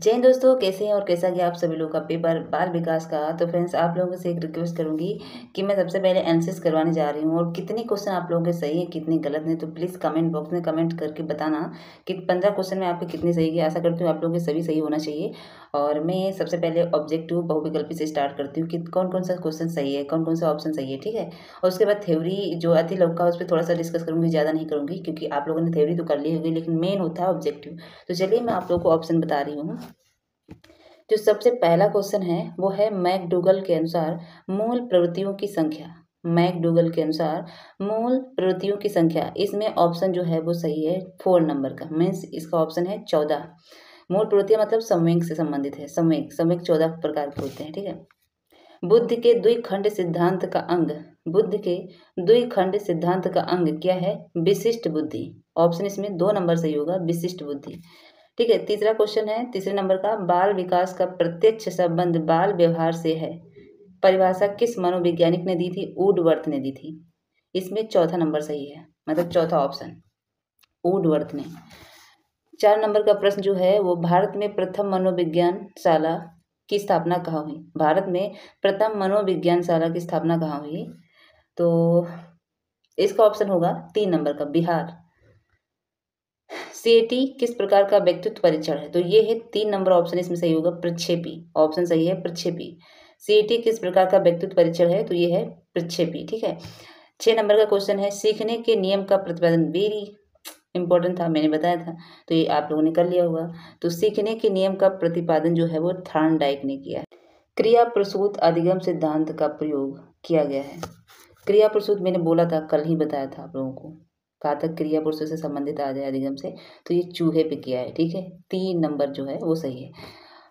जय हिंद दोस्तों, कैसे हैं और कैसा गया आप सभी लोगों का पेपर बाल विकास का। तो फ्रेंड्स, आप लोगों से एक रिक्वेस्ट करूंगी कि मैं सबसे पहले एनालिसिस करवाने जा रही हूं और कितने क्वेश्चन आप लोगों के सही हैं कितने गलत हैं, तो प्लीज़ कमेंट बॉक्स में कमेंट करके बताना कि 15 क्वेश्चन में आपके कितने सही है। आशा करती हूँ आप लोगों के सभी सही होना चाहिए। और मैं सबसे पहले ऑब्जेक्टिव बहुविकल्पी से स्टार्ट करती हूँ कि कौन कौन सा क्वेश्चन सही है, कौन कौन सा ऑप्शन सही है, ठीक है। और उसके बाद थ्योरी जो अति लौका उस पर थोड़ा सा डिस्कस करूँगी, ज़्यादा नहीं करूँगी क्योंकि आप लोगों ने थ्योरी तो कर ली होगी, लेकिन मेन होता है ऑब्जेक्टिव। तो चलिए मैं आप लोगों को ऑप्शन बता रही हूँ। जो सबसे पहला क्वेश्चन है वो है मैकडूगल के अनुसार मूल प्रवृत्तियों की संख्या। मैकडूगल के अनुसार मूल प्रवृत्तियों की संख्या, इसमें ऑप्शन जो है वो सही है 4 नंबर का, मीन्स इसका ऑप्शन है 14। मूल प्रवृत्तियां मतलब संवेग से संबंधित है। संवेग संवेग 14 प्रकार के होते हैं, ठीक है। बुद्ध के द्विखंड सिद्धांत का अंग, बुद्ध के द्विखंड सिद्धांत का अंग क्या है? विशिष्ट बुद्धि। ऑप्शन इसमें 2 नंबर सही होगा, विशिष्ट बुद्धि, ठीक है। तीसरा क्वेश्चन है तीसरे नंबर का, बाल विकास का प्रत्यक्ष संबंध बाल व्यवहार से है। परिभाषा किस मनोवैज्ञानिक ने दी थी? वुडवर्थ ने दी थी। इसमें चौथा नंबर सही है, मतलब चौथा ऑप्शन वुडवर्थ ने। 4 नंबर का प्रश्न जो है वो, भारत में प्रथम मनोविज्ञान शाला की स्थापना कहाँ हुई? भारत में प्रथम मनोविज्ञान शाला की स्थापना कहाँ हुई? तो इसका ऑप्शन होगा 3 नंबर का, बिहार। सीएटी किस प्रकार का व्यक्तित्व परीक्षण है? तो ये है 3 नंबर ऑप्शन, इसमें सही होगा प्रक्षेपी। ऑप्शन सही है प्रक्षेपी। सीएटी किस प्रकार का व्यक्तित्व परीक्षण है? तो ये है प्रक्षेपी, ठीक है। 6 नंबर का क्वेश्चन है, सीखने के नियम का प्रतिपादन, वेरी इंपॉर्टेंट था, मैंने बताया था, तो ये आप लोगों ने कर लिया होगा। तो सीखने के नियम का प्रतिपादन जो है वो थॉर्नडाइक ने किया है। क्रिया प्रसूत अधिगम सिद्धांत का प्रयोग किया गया है। क्रिया प्रसूत मैंने बोला था, कल ही बताया था आप लोगों को, कहा था क्रिया पुरुषों से संबंधित आ जाए अधिगम से, तो ये चूहे पे किया है, ठीक है। 3 नंबर जो है वो सही है।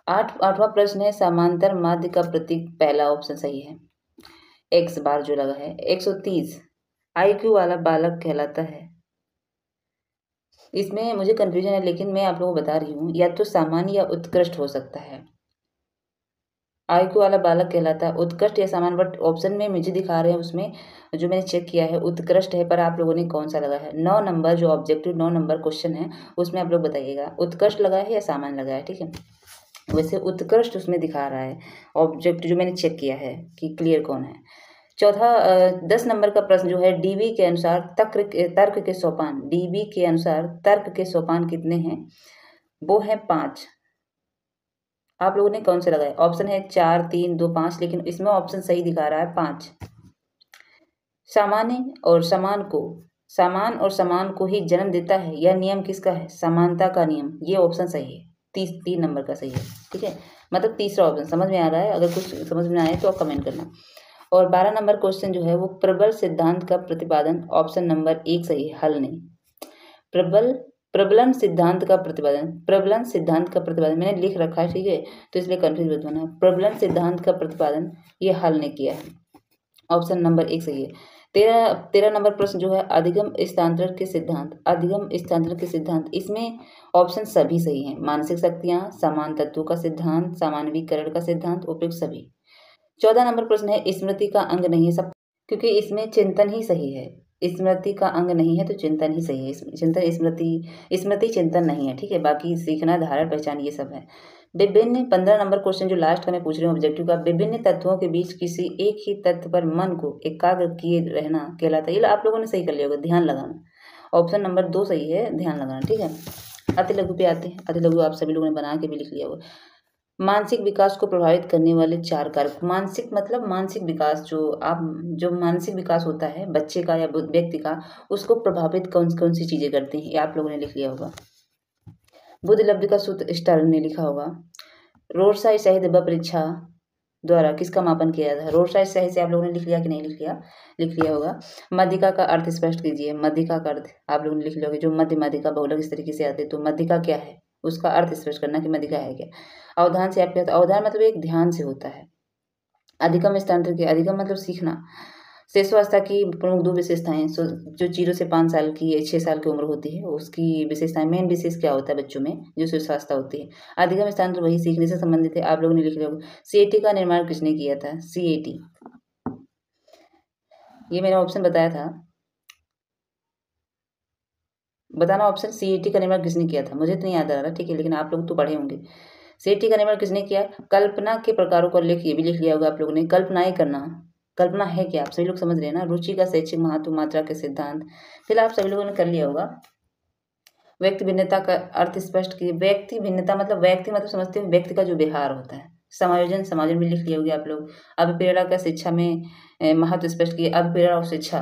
आठवां प्रश्न है, समांतर माध्य का प्रतीक, पहला ऑप्शन सही है, एक्स बार जो लगा है। 130 आईक्यू वाला बालक कहलाता है। इसमें मुझे कंफ्यूजन है, लेकिन मैं आप लोगों को बता रही हूँ, या तो सामान्य या उत्कृष्ट हो सकता है। आईक्यू वाला बालक कहलाता है उत्कृष्ट या सामान्य, बट ऑप्शन में मुझे दिखा रहे हैं उसमें जो मैंने चेक किया है उत्कृष्ट है, पर आप लोगों ने कौन सा लगा है? 9 नंबर जो ऑब्जेक्टिव 9 नंबर क्वेश्चन है उसमें आप लोग बताइएगा उत्कृष्ट लगा है या सामान्य लगा है, ठीक है। वैसे उत्कृष्ट उसमें दिखा रहा है ऑब्जेक्ट जो मैंने चेक किया है कि क्लियर कौन है। चौथा 10 नंबर का प्रश्न जो है, डीबी के अनुसार तर्क के सोपान, डीबी के अनुसार तर्क के सोपान कितने हैं? वो है 5। आप लोगों ने कौन से लगाए? ऑप्शन है 4, 3, 2, 5, लेकिन इसमें ऑप्शन सही दिखा रहा है 5। सामान्य और समान को, समान और समान को ही जन्म देता है, यह नियम किसका है? समानता का नियम। ये ऑप्शन सही है, 3 नंबर का सही है, ठीक है। मतलब तीसरा ऑप्शन समझ में आ रहा है? अगर कुछ समझ में आए तो आप कमेंट करना। और 12 नंबर क्वेश्चन जो है वो, प्रबल सिद्धांत का प्रतिपादन, ऑप्शन नंबर 1 सही है, हल नहीं। प्रबल प्रबलन सिद्धांत का प्रतिपादन, प्रबलन सिद्धांत का प्रतिपादन मैंने लिख रखा है, ठीक है, तो इसलिए कंफ्यूज मत होना। प्रबलन सिद्धांत का प्रतिपादन ये हल ने किया है, ऑप्शन नंबर 1 सही है। 13 नंबर प्रश्न जो है, अधिगम स्थानांतरण के सिद्धांत, अधिगम स्थानांतरण के सिद्धांत, इसमें ऑप्शन सभी सही हैं। मानसिक शक्तियां, समान तत्वों का सिद्धांत, सामान्यीकरण का सिद्धांत, उपयुक्त सभी। 14 नंबर प्रश्न है, स्मृति का अंग नहीं है सब, क्योंकि इसमें चिंतन ही सही है। स्मृति का अंग नहीं है तो चिंतन ही सही है। चिंतन स्मृति चिंतन नहीं है, ठीक है। बाकी सीखना, धारण, पहचान ये सब है। विभिन्न 15 नंबर क्वेश्चन जो लास्ट का मैं पूछ रही हूँ ऑब्जेक्टिव का, विभिन्न तत्वों के बीच किसी एक ही तत्व पर मन को एकाग्र किए रहना कहलाता है। ये आप लोगों ने सही कर लिया होगा, ध्यान लगाना। ऑप्शन नंबर 2 सही है, ध्यान लगाना, ठीक है। अति लघु पे आते हैं। अति लघु आप सभी लोगों ने बना के भी लिख लिया होगा। मानसिक विकास को प्रभावित करने वाले 4 कारक। मानसिक मतलब मानसिक विकास, जो मानसिक विकास होता है बच्चे का या व्यक्ति का, उसको प्रभावित कौन कौन सी चीजें करती हैं, ये आप लोगों ने लिख लिया होगा। बुद्ध लब्धि का सूत्र स्टार ने लिखा होगा। रोडसाई सहित परीक्षा द्वारा किसका मापन किया जाता है? रोडसाई सहित से आप लोगों ने लिख लिया कि नहीं लिख लिया? लिख लिया होगा। मध्यिका का अर्थ स्पष्ट कीजिए। मध्यिका का अर्थ आप लोगों ने लिख लिया होगा, जो मध्य मध्यिका बहुलक इस तरीके से आते हैं, तो मध्यिका क्या है उसका अर्थ स्पष्ट करना कि मध्यिका है क्या। अवधान से आप क्या, अवधान मतलब एक ध्यान से होता है। अधिगम स्थानांतरण के, अधिगम मतलब सीखना। शिशुअवस्था की प्रमुख 2 विशेषताएं, जो 0 से 5 साल की 6 साल की उम्र होती है उसकी विशेषताएं, मेन विशेष क्या होता है बच्चों में जो शिशुअवस्था होती है। अधिगम स्थानांतरण वही सीखने से संबंधित है, आप लोगों ने लिख लिया होगा। सीएटी का निर्माण किसने किया था? सीएटी, ये मैंने ऑप्शन बताया था, बताना ऑप्शन। सीएटी का निर्माण किसने किया था? मुझे तो नहीं याद आ रहा, ठीक है, लेकिन आप लोग तो पढ़े होंगे। सीईटी का निर्माण किसने किया? कल्पना के प्रकारों का उल्लेख ये भी लिख लिया होगा आप लोगों ने। कल्पनाएं करना, कल्पना है क्या? आप सभी लोग समझ रहे हैं ना। रुचि का शैक्षिक महत्व, मात्रा के सिद्धांत, फिलहाल आप सभी लोगों ने कर लिया होगा। व्यक्ति भिन्नता का अर्थ स्पष्ट कीजिए। व्यक्ति भिन्नता मतलब व्यक्ति मतलब समझते हो व्यक्ति का जो व्यवहार होता है। समायोजन, समायोजन भी लिख लिए होगे आप लोग। अभिप्रेरणा का शिक्षा में महत्व स्पष्ट किए। अभिप्रेरणा और शिक्षा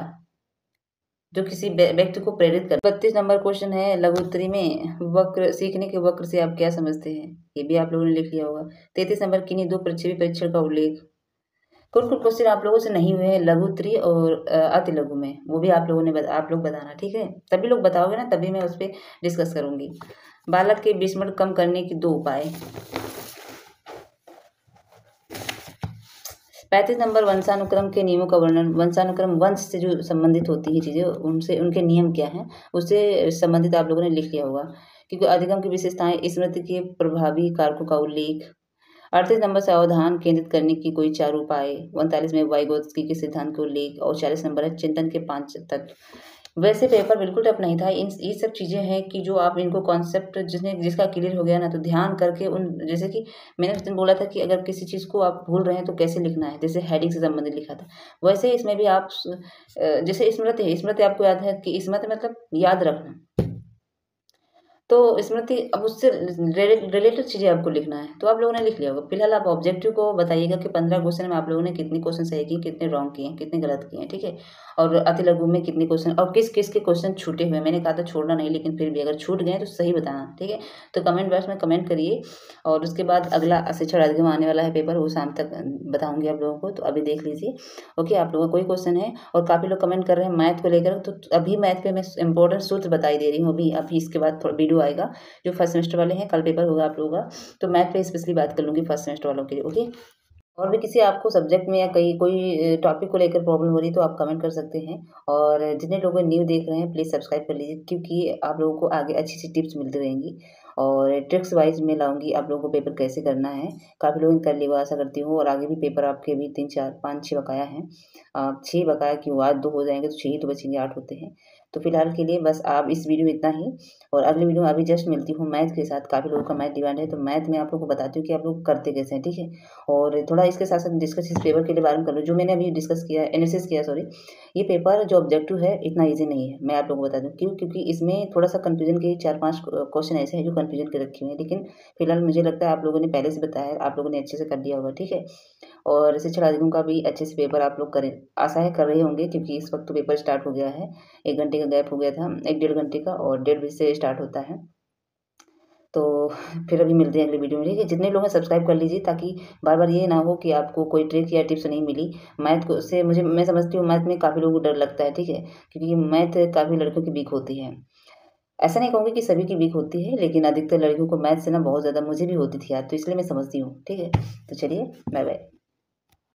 जो किसी व्यक्ति को प्रेरित कर। 32 नंबर क्वेश्चन है लघु उत्तरी में, वक्र, सीखने के वक्र से आप क्या समझते हैं? ये भी आप लोगों ने लिख लिया होगा। 33 नंबर किन्हीं दो प्रक्षेपी परीक्षण का उल्लेख। कौन कौन क्वेश्चन आप लोगों से नहीं हुए हैं लघु उत्तरी और अति लघु में, वो भी आप लोगों ने आप लोग बताना, ठीक है। तभी लोग बताओगे ना, तभी मैं उस पर डिस्कस करूंगी। बालक के विस्मरण कम करने के 2 उपाय। 35 नंबर वंशानुक्रम के नियमों का वर्णन। वंशानुक्रम वंश से जो संबंधित होती है चीज़ें, उनसे उनके नियम क्या हैं उससे संबंधित आप लोगों ने लिख लिया होगा। क्योंकि अधिगम की विशेषताएं, स्मृति के प्रभावी कारकों का उल्लेख। 38 नंबर से अवधान केंद्रित करने की कोई 4 उपाय। 39 में वाइगोत्स्की के सिद्धांत के उल्लेख। और 40 नंबर है चिंतन के 5 तत्व। वैसे पेपर बिल्कुल टफ नहीं था। इन ये सब चीज़ें हैं कि जो आप इनको कॉन्सेप्ट जिसका क्लियर हो गया ना, तो ध्यान करके उन, जैसे कि मैंने उस दिन बोला था कि अगर किसी चीज़ को आप भूल रहे हैं तो कैसे लिखना है, जैसे हेडिंग से संबंधित लिखा था, वैसे इसमें भी आप जैसे स्मृति है, स्मृति आपको याद है कि स्मृति मतलब याद रखना, तो स्मृति अब उससे रिलेटेड चीज़ें आपको लिखना है, तो आप लोगों ने लिख लिया होगा। फिलहाल आप ऑब्जेक्टिव को बताइएगा कि 15 क्वेश्चन में आप लोगों ने कितने क्वेश्चन सही किए, कितने रॉन्ग किए, कितने गलत किए हैं, ठीक है। और अति लघु में कितने क्वेश्चन और किस किस के क्वेश्चन छूटे हुए। मैंने कहा था छोड़ना नहीं, लेकिन फिर भी अगर छूट गए तो सही बताना, ठीक है। तो कमेंट बॉक्स में कमेंट करिए। और उसके बाद अगला शिक्षण अधिगम आने वाला है पेपर, वो शाम तक बताऊँगी आप लोगों को, तो अभी देख लीजिए। ओके, आप लोगों का कोई क्वेश्चन है? और काफ़ी लोग कमेंट कर रहे हैं मैथ को लेकर, तो अभी मैथ पे मैं इंपॉर्टेंट सूत्र बताई दे रही हूँ। अभी इसके बाद थोड़ा वीडियो आएगा। जो फर्स्ट सेमेस्टर वाले हैं, कल पेपर होगा आप लोगों का, तो मैथ पे स्पेशली बात कर लूँगी फर्स्ट सेमेस्टर वालों के लिए। ओके, और भी किसी आपको सब्जेक्ट में या कहीं कोई टॉपिक को लेकर प्रॉब्लम हो रही है तो आप कमेंट कर सकते हैं। और जितने लोग न्यू देख रहे हैं प्लीज़ सब्सक्राइब कर लीजिए, क्योंकि आप लोगों को आगे अच्छी अच्छी टिप्स मिलती रहेंगी और ट्रिक्स वाइज मैं लाऊंगी आप लोगों को पेपर कैसे करना है। काफ़ी लोगों ने कर लिया, आशा करती हूँ। और आगे भी पेपर आपके भी 3 4 5 6 बकाया हैं। 6 बकाया क्यों, आज 2 हो जाएंगे तो 6 ही तो बचेंगे, 8 होते हैं। तो फिलहाल के लिए बस आप इस वीडियो में इतना ही। और अगली वीडियो में अभी जस्ट मिलती हूँ मैथ के साथ। काफ़ी लोगों का मैथ डिमांड है, तो मैथ में आप लोगों को बताती हूँ कि आप लोग करते कैसे हैं, ठीक है। और थोड़ा इसके साथ साथ डिस्कस इस पेपर के बारे में कर लो, जो मैंने अभी डिस्कस किया, एनालिसिस किया, सॉरी। ये पेपर जो ऑब्जेक्टिव है इतना ईजी नहीं है, मैं आप लोगों को बता दूं क्यों। क्योंकि इसमें थोड़ा सा कंफ्यूजन के 4-5 क्वेश्चन ऐसे हैं जो कंफ्यूजन के रखे हुए हैं, लेकिन फिलहाल मुझे लगता है आप लोगों ने पहले से बताया है, आप लोगों ने अच्छे से कर दिया होगा, ठीक है। और शिक्षण अधिगम का भी अच्छे से पेपर आप लोग करें, आशा है कर रहे होंगे, क्योंकि इस वक्त तो पेपर स्टार्ट हो गया है। 1 घंटे का गैप हो गया था, 1 डेढ़ घंटे का, और 1:30 बजे से स्टार्ट होता है। तो फिर अभी मिलते हैं अगले वीडियो में, ठीक है। जितने लोग हैं सब्सक्राइब कर लीजिए, ताकि बार बार ये ना हो कि आपको कोई ट्रिक या टिप्स नहीं मिली। मैथ को से मैं समझती हूँ मैथ में काफ़ी लोगों को डर लगता है, ठीक है, क्योंकि मैथ काफ़ी लड़कियों की वीक होती है। ऐसा नहीं कहूँगी कि सभी की वीक होती है, लेकिन अधिकतर लड़कियों को मैथ से ना बहुत ज़्यादा, मुझे भी होती थी यार, तो इसलिए मैं समझती हूँ, ठीक है। तो चलिए, बाय बाय।